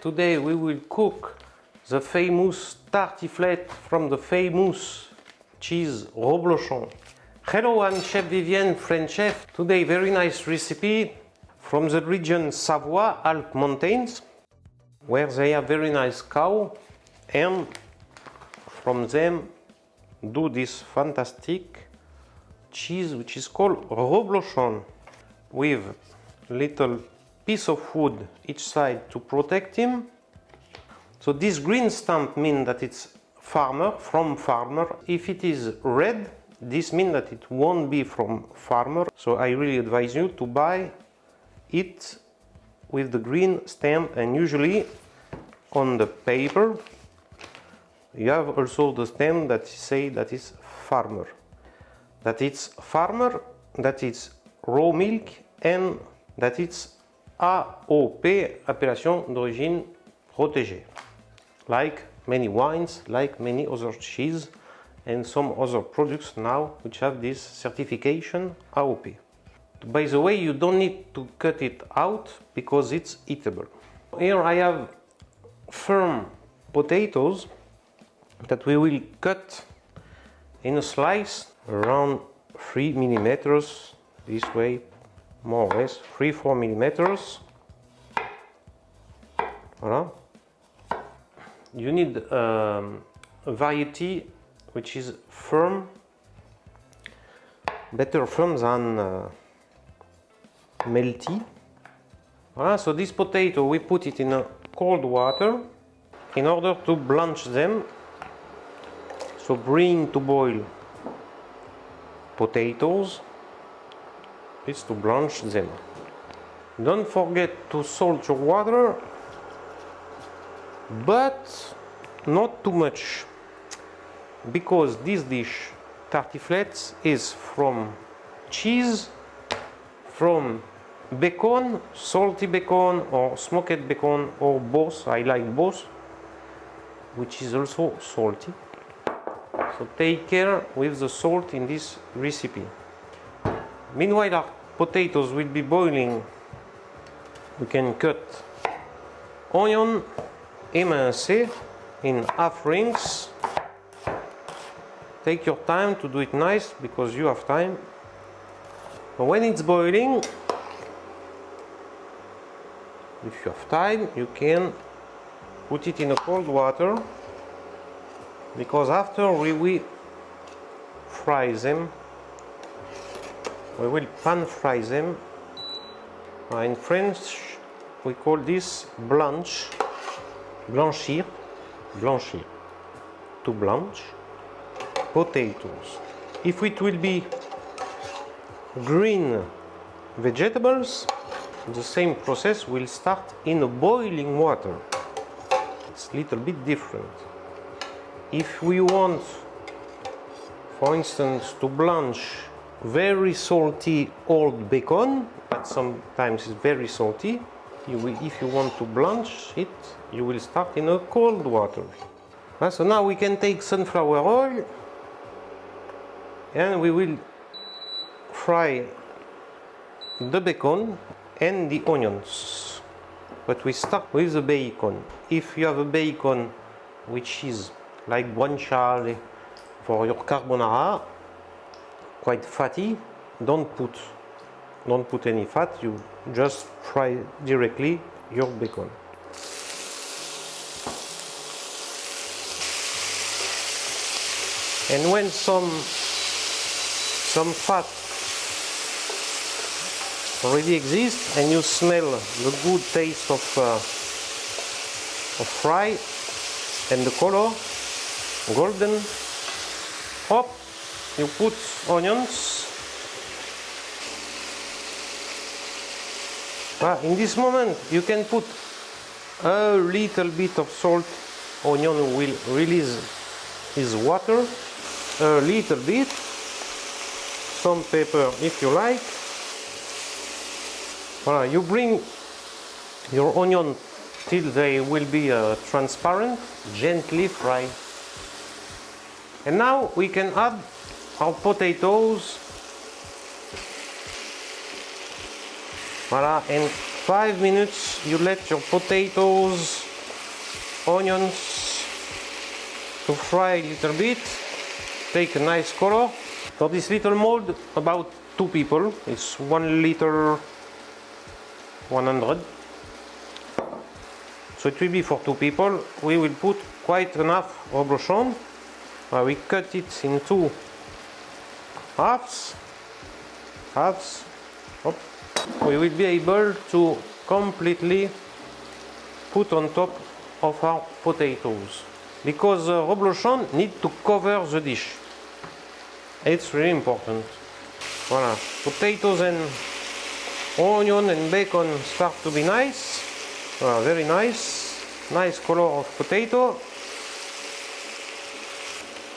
Today we will cook the famous tartiflette from the famous cheese Reblochon. Hello, I'm Chef Vivien, French chef. Today very nice recipe from the region Savoy, Alp Mountains, where they have very nice cow, and from them do this fantastic cheese which is called Reblochon, with little piece of wood each side to protect him. So this green stamp means that it's farmer, from farmer. If it is red, this means that it won't be from farmer. So I really advise you to buy it with the green stamp, and usually on the paper you have also the stamp that say that it's farmer, that it's farmer, that it's raw milk, and that it's AOP, appellation d'origine protégée, like many wines, like many other cheese and some other products now which have this certification AOP. By the way, you don't need to cut it out because it's eatable. Here I have firm potatoes that we will cut in a slice around 3 millimeters, this way, more or less 3-4 millimeters. Voilà. You need a variety which is firm, better firm than melty. Voilà, so this potato we put it in a cold water in order to blanch them. So bring to boil potatoes is to blanch them. Don't forget to salt your water, but not too much, because this dish tartiflettes is from cheese, from bacon, salty bacon or smoked bacon, or both. I like both, which is also salty. So take care with the salt in this recipe. Meanwhile, our potatoes will be boiling. We can cut onion émincé in half rings. Take your time to do it nice, because you have time. But when it's boiling, if you have time, you can put it in a cold water, because after we will fry them. We will pan fry them. In French we call this blanchir, to blanch potatoes. If it will be green vegetables, the same process will start in a boiling water. It's a little bit different. If we want, for instance, to blanch very salty old bacon, but sometimes it's very salty, if you want to blanch it, you will start in a cold water. So now we can take sunflower oil and we will fry the bacon and the onions. But we start with the bacon. If you have a bacon which is like guanciale for your carbonara, quite fatty, don't put any fat, you just fry directly your bacon. And when some fat already exists and you smell the good taste of fry and the color golden, hop, you put onions. In this moment you can put a little bit of salt. Onion will release his water a little bit. Some pepper if you like. Voilà, you bring your onion till they will be transparent, gently fry. And now we can add our potatoes. Voilà, in 5 minutes you let your potatoes onions to fry a little bit, take a nice color. For this little mold, about 2 people, it's 1 liter 100. So it will be for 2 people. We will put quite enough reblochon. We cut it into halves. Hop. We will be able to completely put on top of our potatoes, because the reblochon need to cover the dish. It's really important. Voilà, potatoes and onion and bacon start to be nice. Voilà, very nice color of potato.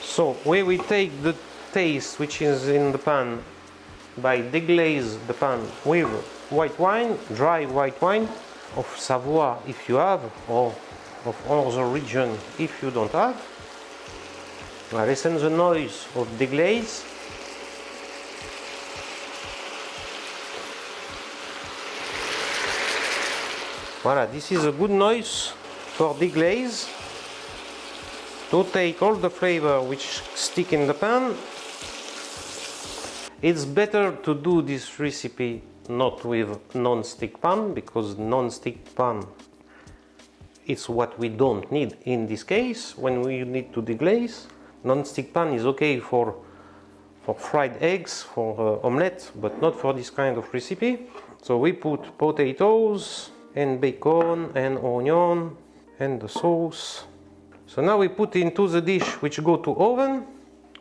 So we will take the taste which is in the pan by deglaze the pan with white wine, dry white wine of Savoy if you have, or of other region if you don't have. Now listen the noise of deglaze. Voilà, this is a good noise for deglaze to take all the flavor which stick in the pan. It's better to do this recipe not with non-stick pan, because non-stick pan is what we don't need in this case when we need to deglaze. Non-stick pan is okay for fried eggs, for omelette, but not for this kind of recipe. So we put potatoes and bacon and onion and the sauce. So now we put into the dish which go to oven.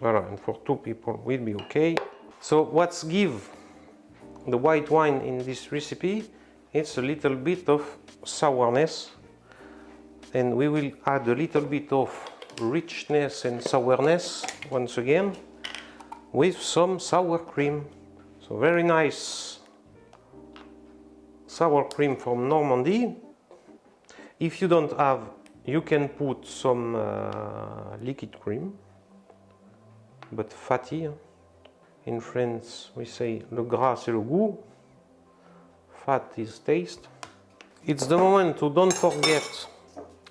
Voilà, and for 2 people will be okay. So what's give the white wine in this recipe? It's a little bit of sourness, and we will add a little bit of richness and sourness once again with some sour cream. So very nice sour cream from Normandy. If you don't have, you can put some liquid cream, but fatty. In France, we say le gras c'est le goût, fat is taste. It's the moment to don't forget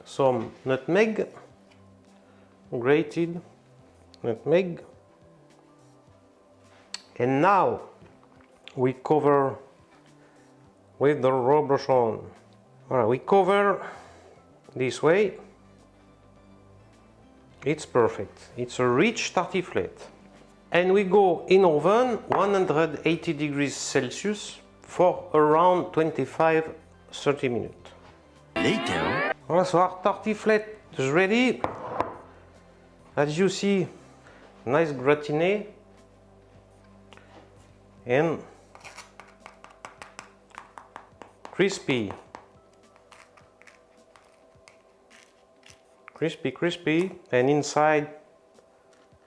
some nutmeg, grated nutmeg. And now we cover with the reblochon. Alright, we cover this way. It's perfect. It's a rich tartiflette. And we go in oven 180 degrees Celsius for around 25-30 minutes. Later. Voilà, so our tartiflette is ready. As you see, nice gratiné and crispy. Crispy, and inside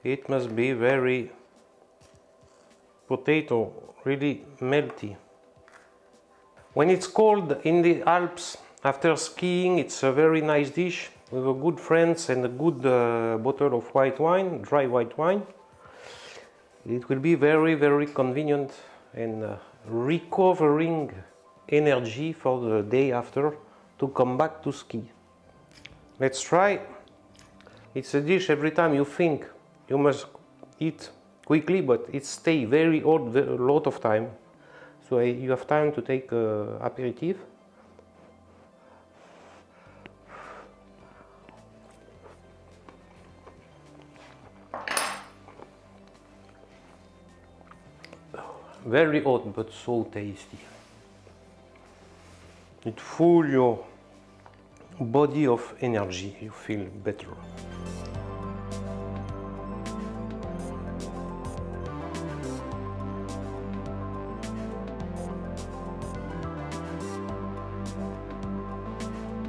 it must be very potato, really melty. When it's cold in the Alps after skiing, it's a very nice dish with a good friends and a good bottle of white wine, dry white wine. It will be very convenient and recovering energy for the day after to come back to ski. Let's try. It's a dish every time you think you must eat quickly, but it stays very hot a lot of time. So you have time to take aperitif. Very hot, but so tasty. It fills your body of energy, you feel better.